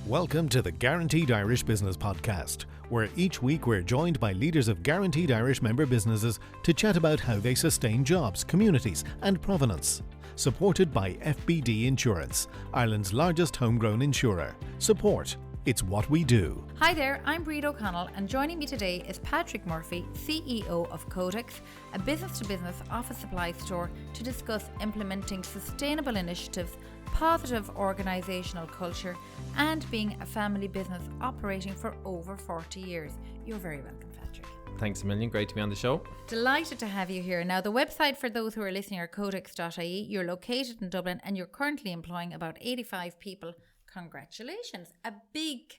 Welcome to the Guaranteed Irish Business Podcast, where each week we're joined by leaders of Guaranteed Irish member businesses to chat about how they sustain jobs, communities and provenance. Supported by FBD Insurance, Ireland's largest homegrown insurer. Support. It's what we do. Hi there, I'm Breed O'Connell, and joining me today is Patrick Murphy, CEO of CODEX, a business-to-business office supply store, to discuss implementing sustainable initiatives, positive organisational culture, and being a family business operating for over 40 years. You're very welcome, Patrick. Thanks a million. Great to be on the show. Delighted to have you here. Now, the website for those who are listening are CODEX.ie. You're located in Dublin and you're currently employing about 85 people. Congratulations. A big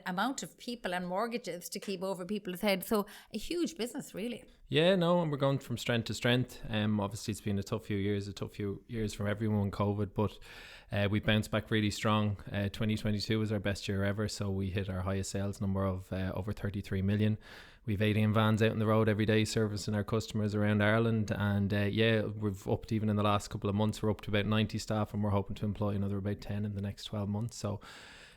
amount of people and mortgages to keep over people's heads. So a huge business, really. Yeah, no, and we're going from strength to strength. Obviously, it's been a tough few years from everyone, COVID, but we bounced back really strong. 2022 was our best year ever, so we hit our highest sales number of over 33 million. We've 18 vans out on the road every day servicing our customers around Ireland, and we've upped even in the last couple of months. We're up to about 90 staff, and we're hoping to employ another about 10 in the next 12 months. So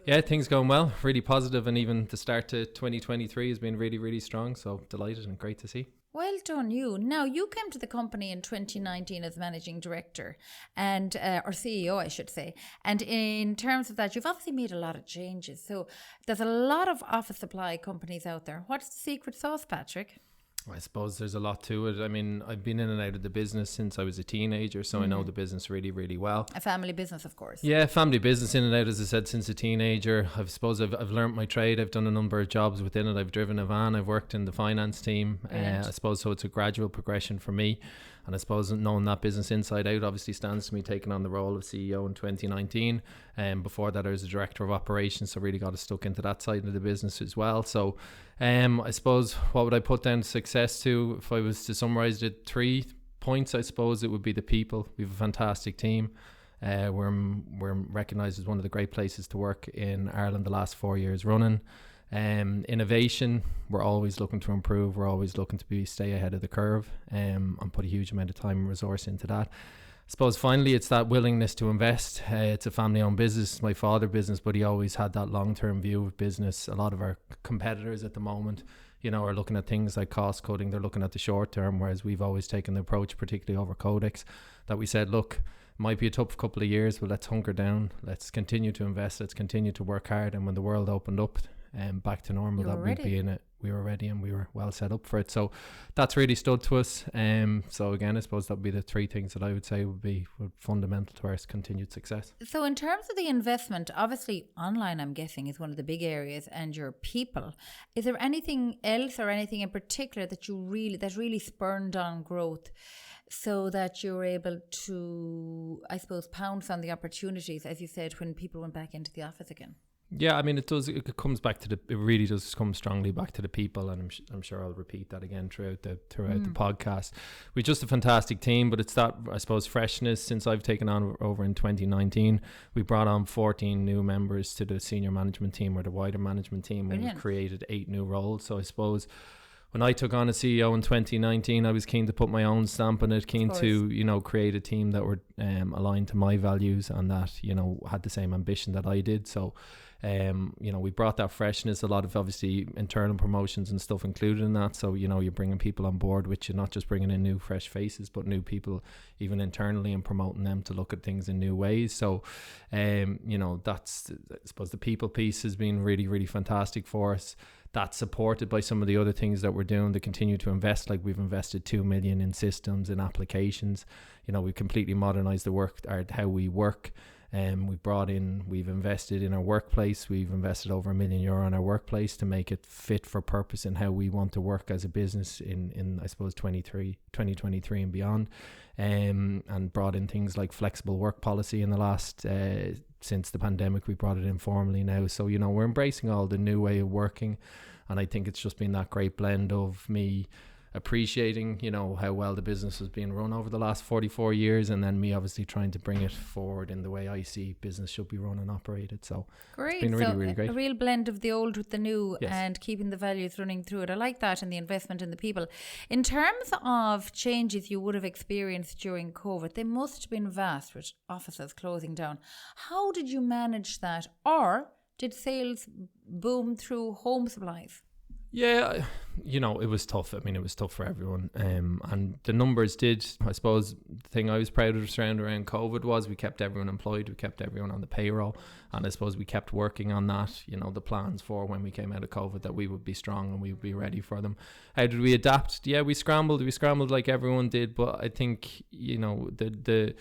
yeah, things going well, really positive, and even the start to 2023 has been really, really strong. So delighted and great to see. Well done, you. Now, you came to the company in 2019 as managing director and or CEO, I should say. And in terms of that, you've obviously made a lot of changes. So there's a lot of office supply companies out there. What's the secret sauce, Patrick? I suppose there's a lot to it. I mean, I've been in and out of the business since I was a teenager, so I know the business really, really well. A family business, of course. Yeah, family business in and out, as I said, since a teenager. I suppose I've learnt my trade. I've done a number of jobs within it. I've driven a van. I've worked in the finance team. I suppose so. It's a gradual progression for me. And I suppose knowing that business inside out obviously stands to me taking on the role of CEO in 2019. Before that, I was a director of operations, so really got stuck into that side of the business as well. So I suppose what would I put down success to? If I was to summarise it, 3 points, I suppose it would be the people. We have a fantastic team. We're recognised as one of the great places to work in Ireland the last 4 years running. Innovation, we're always looking to improve. We're always looking to stay ahead of the curve and put a huge amount of time and resource into that. I suppose finally it's that willingness to invest. It's a family-owned business, my father's business, but he always had that long-term view of business. A lot of our competitors at the moment, are looking at things like cost cutting. They're looking at the short term, whereas we've always taken the approach, particularly over CODEX, that we said, look, it might be a tough couple of years, but let's hunker down. Let's continue to invest. Let's continue to work hard. And when the world opened up back to normal, we'd be in it. We were ready and we were well set up for it. So that's really stood to us. So again, I suppose that would be the 3 things that I would say would be fundamental to our continued success. So in terms of the investment, obviously online, I'm guessing, is one of the big areas, and your people. Is there anything else or anything in particular that really spurred on growth so that you're able to, I suppose, pounce on the opportunities, as you said, when people went back into the office again? Yeah, I mean, it comes back to it really does come strongly back to the people, and I'm sure I'll repeat that again throughout the podcast. We're just a fantastic team, but it's that, I suppose, freshness. Since I've taken on over in 2019, we brought on 14 new members to the senior management team or the wider management team. Brilliant. And we created 8 new roles. So I suppose when I took on as CEO in 2019, I was keen to put my own stamp on it, keen to, create a team that were aligned to my values and that, had the same ambition that I did. So, we brought that freshness, a lot of obviously internal promotions and stuff included in that. So, you're bringing people on board, which you're not just bringing in new fresh faces, but new people even internally and promoting them to look at things in new ways. So, that's, I suppose, the people piece has been really, really fantastic for us. That's supported by some of the other things that we're doing to continue to invest. Like we've invested 2 million in systems and applications. We've completely modernized how we work. We've invested in our workplace. We've invested over €1 million in our workplace to make it fit for purpose and how we want to work as a business in I suppose 2023 and beyond. And brought in things like flexible work policy in the last since the pandemic. We brought it in formally now. So, we're embracing all the new way of working. And I think it's just been that great blend of me appreciating, you know, how well the business was being run over the last 44 years, and then me obviously trying to bring it forward in the way I see business should be run and operated. So great. It's been really, really great. A real blend of the old with the new, Yes. and keeping the values running through it. I like that, and the investment in the people. In terms of changes you would have experienced during COVID, they must have been vast with offices closing down. How did you manage that? Or did sales boom through home supplies? Yeah, you know, it was tough. I mean, it was tough for everyone. And the numbers did, I suppose, the thing I was proud of around COVID was we kept everyone employed, we kept everyone on the payroll. And I suppose we kept working on that, you know, the plans for when we came out of COVID, that we would be strong and we would be ready for them. How did we adapt? Yeah, we scrambled like everyone did. But I think, you know, the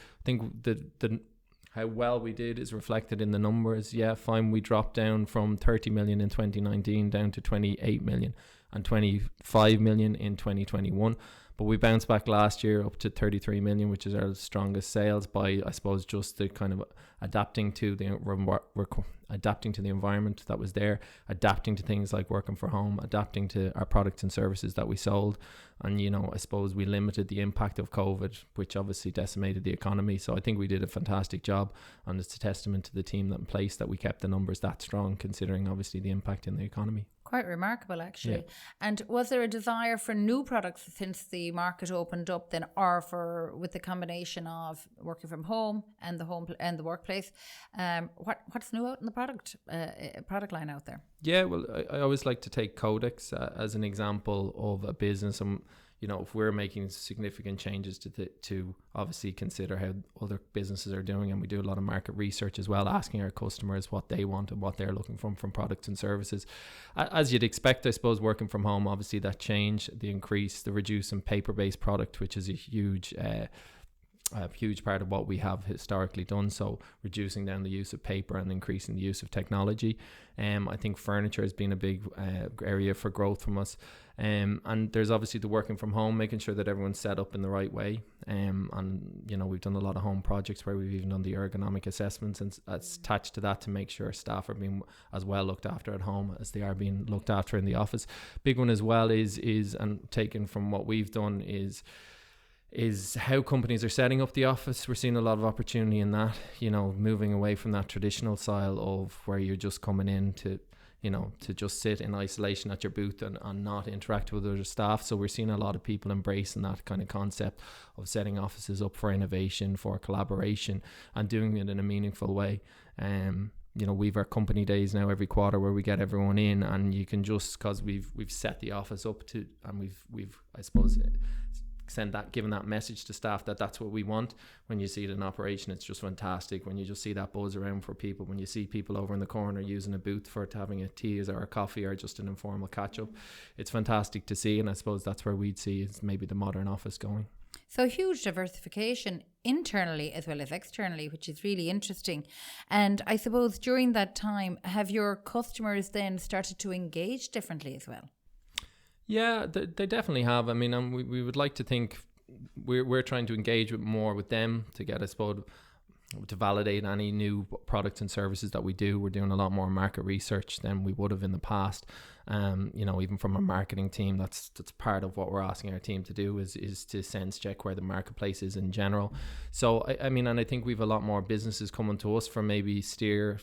how well we did is reflected in the numbers. Yeah, fine, we dropped down from 30 million in 2019 down to 28 million and 25 million in 2021. But we bounced back last year up to 33 million, which is our strongest sales, by, I suppose, just the kind of adapting to the environment that was there, adapting to things like working from home, adapting to our products and services that we sold. And, you know, I suppose we limited the impact of COVID, which obviously decimated the economy. So I think we did a fantastic job, and it's a testament to the team that in place that we kept the numbers that strong, considering obviously the impact in the economy. Quite remarkable, actually. Yeah. And was there a desire for new products since the market opened up then, or with the combination of working from home and the workplace? What's new out in the product line out there? Yeah, well, I always like to take CODEX as an example of a business. You know, if we're making significant changes to obviously consider how other businesses are doing, and we do a lot of market research as well, asking our customers what they want and what they're looking from products and services. As you'd expect, I suppose, working from home, obviously that change, the increase, the reduce in paper-based product, which is a huge part of what we have historically done. So reducing down the use of paper and increasing the use of technology. I think furniture has been a big area for growth from us. And there's obviously the working from home, making sure that everyone's set up in the right way. And, you know, we've done a lot of home projects where we've even done the ergonomic assessments and attached to that to make sure staff are being as well looked after at home as they are being looked after in the office. Big one as well is and taken from what we've done is how companies are setting up the office. We're seeing a lot of opportunity in that, you know, moving away from that traditional style of where you're just coming in to, you know, to just sit in isolation at your booth and not interact with other staff. So we're seeing a lot of people embracing that kind of concept of setting offices up for innovation, for collaboration, and doing it in a meaningful way. You know, we've our company days now every quarter where we get everyone in, and you can just, because we've set the office up to, and we've I suppose given that message to staff that that's what we want. When you see it in operation, it's just fantastic. When you just see that buzz around for people, when you see people over in the corner using a booth for having a tea or a coffee or just an informal catch up, it's fantastic to see. And I suppose that's where we'd see is maybe the modern office going. So huge diversification internally as well as externally, which is really interesting. And I suppose during that time, have your customers then started to engage differently as well? Yeah, they definitely have. I mean, we would like to think we're trying to engage more with them to get, I suppose, to validate any new products and services that we do. We're doing a lot more market research than we would have in the past. You know, even from our marketing team, that's part of what we're asking our team to do is to sense check where the marketplace is in general. So I mean, and I think we've a lot more businesses coming to us for maybe steer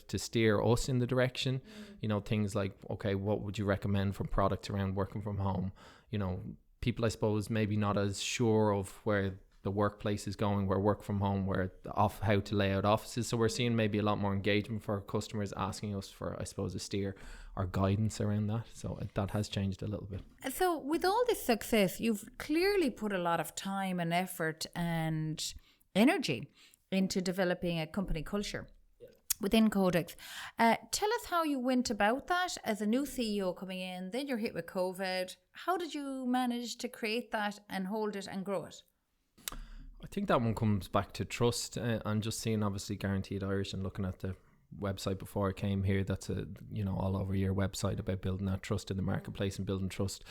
us in the direction. You know, things like, okay, what would you recommend from products around working from home? You know, people I suppose maybe not as sure of where the workplace is going, where work from home, how to lay out offices. So we're seeing maybe a lot more engagement for customers asking us for, I suppose, a steer or guidance around that. So that has changed a little bit. So with all this success, you've clearly put a lot of time and effort and energy into developing a company culture within Codex. Tell us how you went about that as a new CEO coming in, then you're hit with COVID. How did you manage to create that and hold it and grow it? I think that one comes back to trust and just seeing obviously Guaranteed Irish and looking at the website before I came here. That's a, you know, all over your website about building that trust in the marketplace and building trust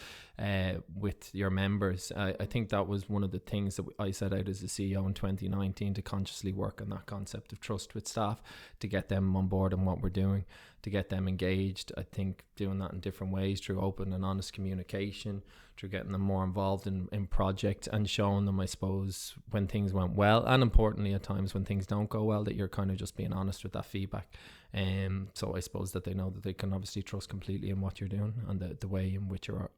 with your members. I think that was one of the things that I set out as a CEO in 2019 to consciously work on that concept of trust with staff to get them on board and what we're doing. to get them engaged. I think doing that in different ways, through open and honest communication, through getting them more involved in projects, and showing them, I suppose, when things went well, and importantly at times when things don't go well, that you're kind of just being honest with that feedback. So I suppose that they know that they can obviously trust completely in what you're doing and the way in which you're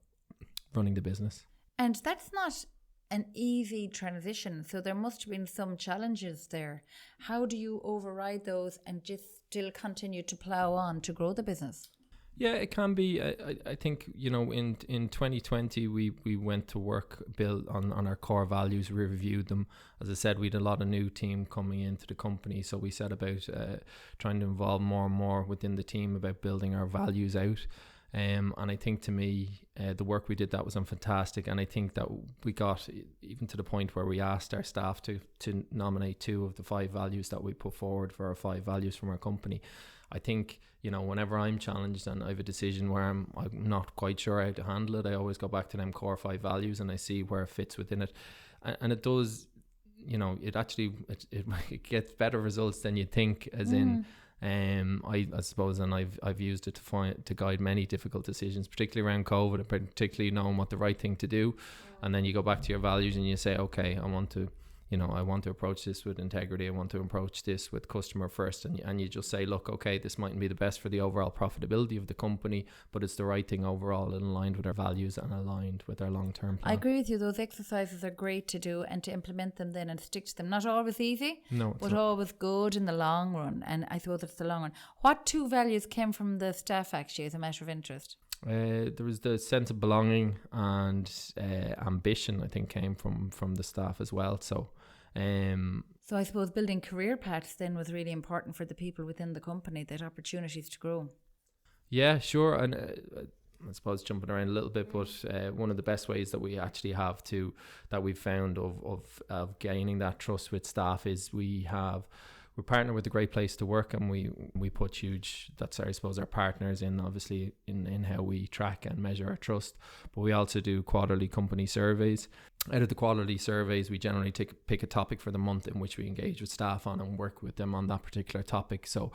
running the business. And that's not an easy transition, so there must have been some challenges there. How do you override those and just still continue to plough on to grow the business? Yeah, it can be. I think, you know, in 2020 we went to work, built on our core values, we reviewed them. As I said, we had a lot of new team coming into the company, so we set about trying to involve more and more within the team about building our values out. And I think, to me, the work we did, that was fantastic. And I think that we got even to the point where we asked our staff to nominate 2 of the 5 values that we put forward for our 5 values from our company. I think, you know, whenever I'm challenged and I have a decision where I'm not quite sure how to handle it, I always go back to them core 5 values and I see where it fits within it. And it does, you know, it actually it gets better results than you think, as in. I suppose, and I've used it to guide many difficult decisions, particularly around COVID, and particularly knowing what the right thing to do. And then you go back to your values and you say, okay, I want to approach this with integrity. I want to approach this with customer first. And you just say, look, okay, this mightn't be the best for the overall profitability of the company, but it's the right thing overall, and aligned with our values and aligned with our long-term plan. I agree with you. Those exercises are great to do and to implement them then and stick to them. Not always easy, but always good in the long run. And I suppose it's the long run. What 2 values came from the staff, actually, as a matter of interest? There was the sense of belonging and ambition, I think, came from the staff as well. So I suppose building career paths then was really important for the people within the company, that opportunities to grow. Yeah, sure. And I suppose jumping around a little bit, but one of the best ways that we actually have that we've found of gaining that trust with staff is we partner with a great place to work, and we put that's I suppose our partners in, obviously, in how we track and measure our trust. But we also do quarterly company surveys. Out of the quarterly surveys, we generally pick a topic for the month in which we engage with staff on and work with them on that particular topic. So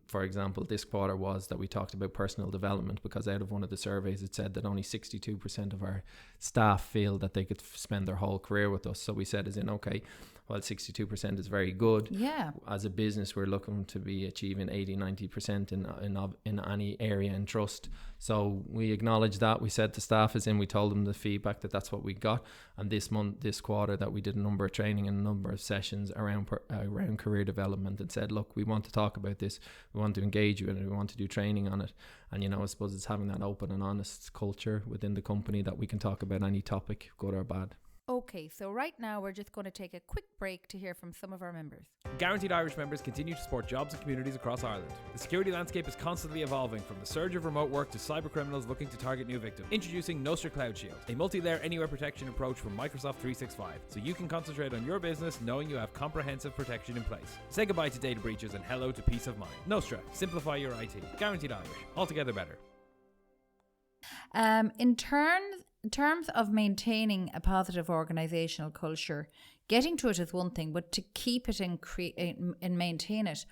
for example, this quarter was that we talked about personal development, because out of one of the surveys it said that only 62% of our staff feel that they could spend their whole career with us. So we said, okay, while 62% is very good, as a business we're looking to be achieving 80-90% in any area in trust. So we acknowledged that. We said to staff, we told them the feedback that's what we got. And this quarter, that we did a number of training and a number of sessions around career development, and said, look, we want to talk about this, we want to engage you in it, we want to do training on it. And I suppose it's having that open and honest culture within the company that we can talk about any topic, good or bad. Okay, so right now we're just going to take a quick break to hear from some of our members. Guaranteed Irish members continue to support jobs and communities across Ireland. The security landscape is constantly evolving, from the surge of remote work to cyber criminals looking to target new victims. Introducing Nostra Cloud Shield, a multi-layer anywhere protection approach from Microsoft 365, so you can concentrate on your business knowing you have comprehensive protection in place. Say goodbye to data breaches and hello to peace of mind. Nostra, simplify your IT. Guaranteed Irish, altogether better. In terms of maintaining a positive organisational culture, getting to it is one thing, but to keep it and maintain it,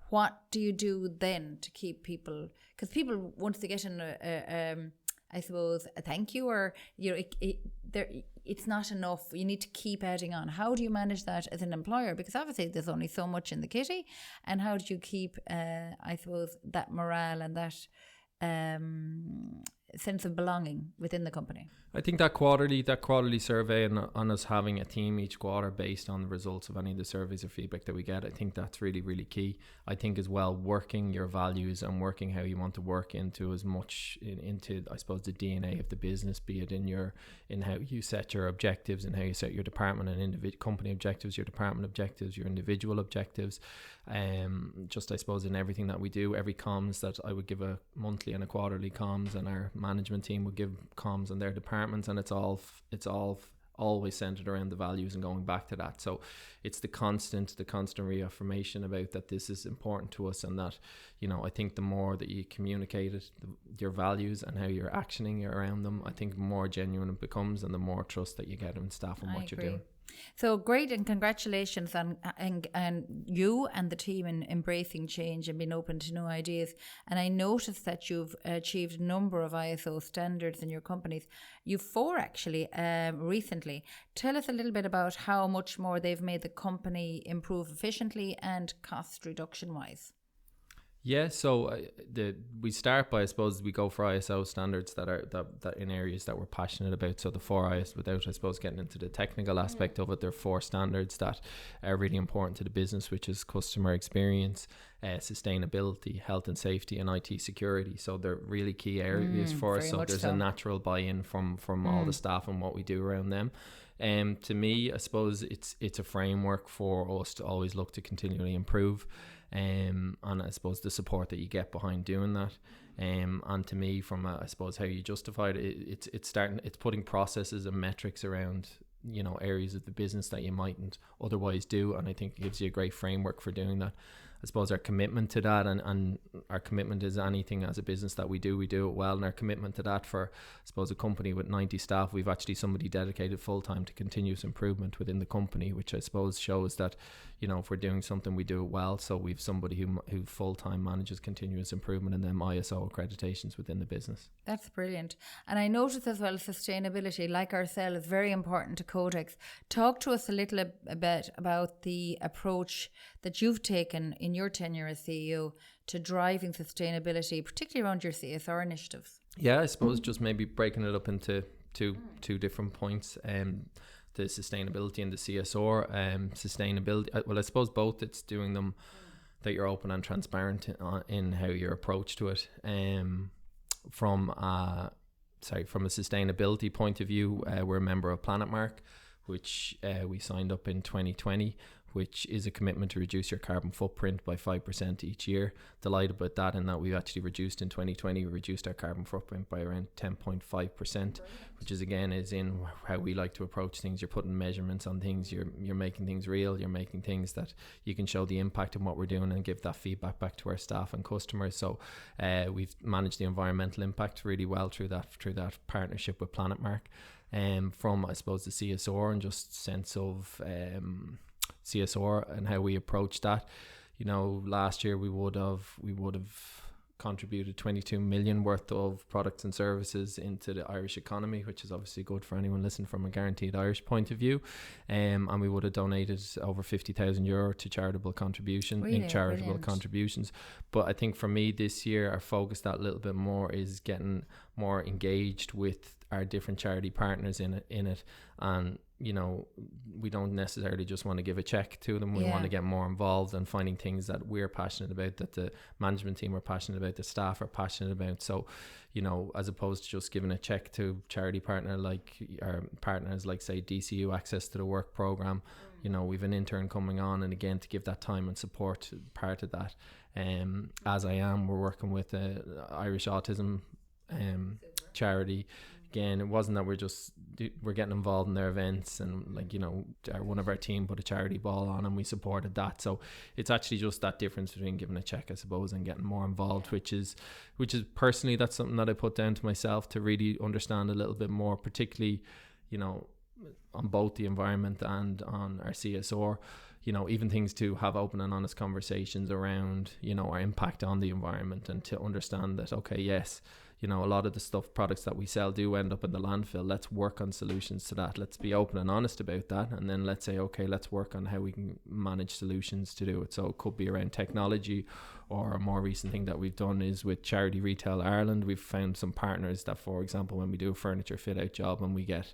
what do you do then to keep people? Because people, once they get in I suppose, a thank you, or it's not enough. You need to keep adding on. How do you manage that as an employer? Because obviously there's only so much in the kitty, and how do you keep, I suppose, that morale and that sense of belonging within the company? I think that quarterly survey, and on us having a team each quarter based on the results of any of the surveys or feedback that we get, I think that's really, really key. I think as well, working your values and working how you want to work into as much into, I suppose, the DNA of the business, be it in how you set your objectives and how you set your department and company objectives, your department objectives, your individual objectives. Just, I suppose, in everything that we do, every comms that I would give a monthly and a quarterly comms, and our management team would give comms on their departments, and it's all always centered around the values and going back to that. So it's the constant reaffirmation about that this is important to us, and that, I think the more that you communicate it, your values and how you're actioning around them, I think the more genuine it becomes, and the more trust that you get in staff and what you're doing. So great, and congratulations on and you and the team in embracing change and being open to new ideas. And I noticed that you've achieved a number of ISO standards in your companies. You've 4 actually recently. Tell us a little bit about how much more they've made the company improve efficiently and cost reduction wise. Yeah, so we start by, I suppose, we go for ISO standards that are that in areas that we're passionate about. So the 4 Is, without, I suppose, getting into the technical aspect of it, there are 4 standards that are really important to the business, which is customer experience, sustainability, health and safety, and IT security. So they're really key areas for us. So there's a natural buy-in from all the staff and what we do around them. To me, I suppose it's a framework for us to always look to continually improve. And I suppose the support that you get behind doing that, and to me, from I suppose how you justify it, it's putting processes and metrics around, you know, areas of the business that you mightn't otherwise do, and I think it gives you a great framework for doing that. I suppose our commitment to that, and our commitment is anything as a business that we do it well, and our commitment to that for, I suppose, a company with 90 staff, we've actually somebody dedicated full time to continuous improvement within the company, which I suppose shows that, you know, if we're doing something, we do it well. So we've somebody who full time manages continuous improvement and then ISO accreditations within the business. That's brilliant. And I noticed as well, sustainability, like ourselves, is very important to Codex. Talk to us a little bit about the approach that you've taken in your tenure as CEO to driving sustainability, particularly around your CSR initiatives. Yeah, I suppose just maybe breaking it up into two different points. The sustainability and the CSR. Sustainability, well, I suppose both. It's doing them that you're open and transparent in how your approach to it. From a sustainability point of view, we're a member of Planet Mark, which we signed up in 2020, which is a commitment to reduce your carbon footprint by 5% each year. Delighted about that, and that we've actually reduced in 2020, we reduced our carbon footprint by around 10.5%, which is in how we like to approach things. You're putting measurements on things, you're making things real, you're making things that you can show the impact of what we're doing and give that feedback back to our staff and customers. So we've managed the environmental impact really well through that partnership with Planet Mark. From, I suppose, the CSR and just sense of CSR and how we approach that. You know, last year we would have contributed 22 million worth of products and services into the Irish economy, which is obviously good for anyone listening from a Guaranteed Irish point of view. And we would have donated over 50,000 euro to charitable contributions. But I think for me this year, our focus that little bit more is getting more engaged with our different charity partners in it. And you know, we don't necessarily just want to give a check to them. We want to get more involved and finding things that we're passionate about, that the management team are passionate about, the staff are passionate about. So, you know, as opposed to just giving a check to charity partner like our partners like, say, DCU Access to the Work program, you know, we've an intern coming on, and again, to give that time and support part of that. We're working with Irish Autism charity. Again, it wasn't that we're getting involved in their events, and like, you know, one of our team put a charity ball on and we supported that. So it's actually just that difference between giving a check, I suppose, and getting more involved, which is personally, that's something that I put down to myself to really understand a little bit more, particularly, you know, on both the environment and on our CSR. You know, even things to have open and honest conversations around, you know, our impact on the environment, and to understand that, okay, yes, you know, a lot of the products that we sell do end up in the landfill. Let's work on solutions to that. Let's be open and honest about that. And then let's say, okay, let's work on how we can manage solutions to do it. So it could be around technology, or a more recent thing that we've done is with Charity Retail Ireland. We've found some partners that, for example, when we do a furniture fit out job and we get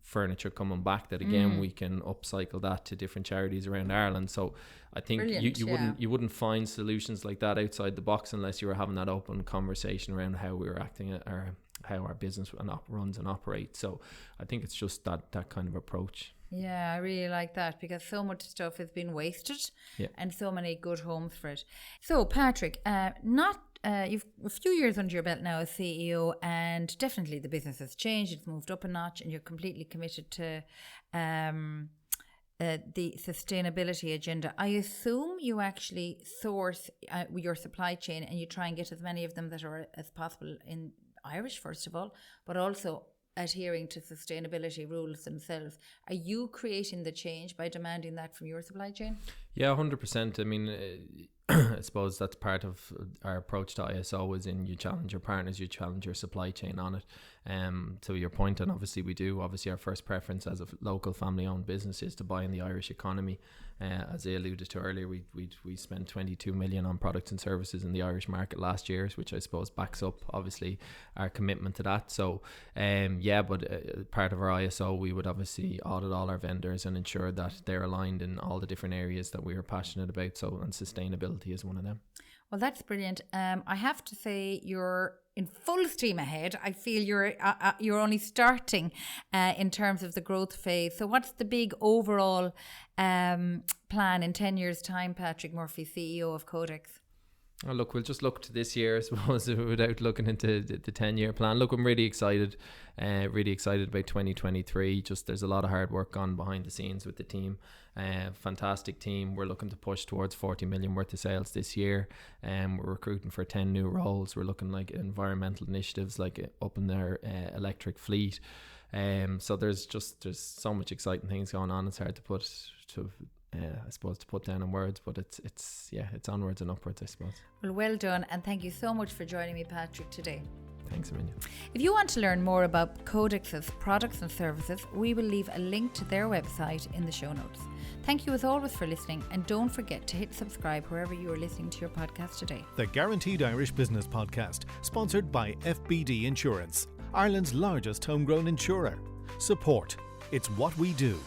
furniture coming back, that again we can upcycle that to different charities around Ireland. So I think you wouldn't find solutions like that outside the box unless you were having that open conversation around how we were acting or how our business runs and operates. So I think it's just that kind of approach. Yeah, I really like that, because so much stuff has been wasted and so many good homes for it. So Patrick, you've a few years under your belt now as CEO, and definitely the business has changed. It's moved up a notch, and you're completely committed to the sustainability agenda. I assume you actually source your supply chain, and you try and get as many of them that are as possible in Irish, first of all, but also adhering to sustainability rules themselves. Are you creating the change by demanding that from your supply chain? Yeah, 100%. I mean, I suppose that's part of our approach to ISO, is in you challenge your partners, you challenge your supply chain on it. To your point, and obviously we do. Obviously, our first preference as a local family-owned business is to buy in the Irish economy. As I alluded to earlier, we spent 22 million on products and services in the Irish market last year, which I suppose backs up obviously our commitment to that. So, but part of our ISO, we would obviously audit all our vendors and ensure that they're aligned in all the different areas that we are passionate about. So, and sustainability is one of them. Well, that's brilliant. I have to say you're in full steam ahead. I feel you're only starting in terms of the growth phase. So what's the big overall plan in 10 years' time, Patrick Murphy, CEO of CODEX? Oh, look, we'll just look to this year, I suppose, without looking into the 10-year plan. Look, I'm really excited about 2023. Just there's a lot of hard work on behind the scenes with the team. Fantastic team. We're looking to push towards 40 million worth of sales this year. We're recruiting for 10 new roles. We're looking like environmental initiatives, like up in their electric fleet. So there's so much exciting things going on. It's hard to put down in words, but it's onwards and upwards, I suppose. Well done, and thank you so much for joining me, Patrick, today. Thanks, Amelia. If you want to learn more about CODEX's products and services, we will leave a link to their website in the show notes. Thank you as always for listening, and don't forget to hit subscribe wherever you are listening to your podcast today. The Guaranteed Irish Business Podcast, sponsored by FBD Insurance, Ireland's largest homegrown insurer. Support. It's what we do.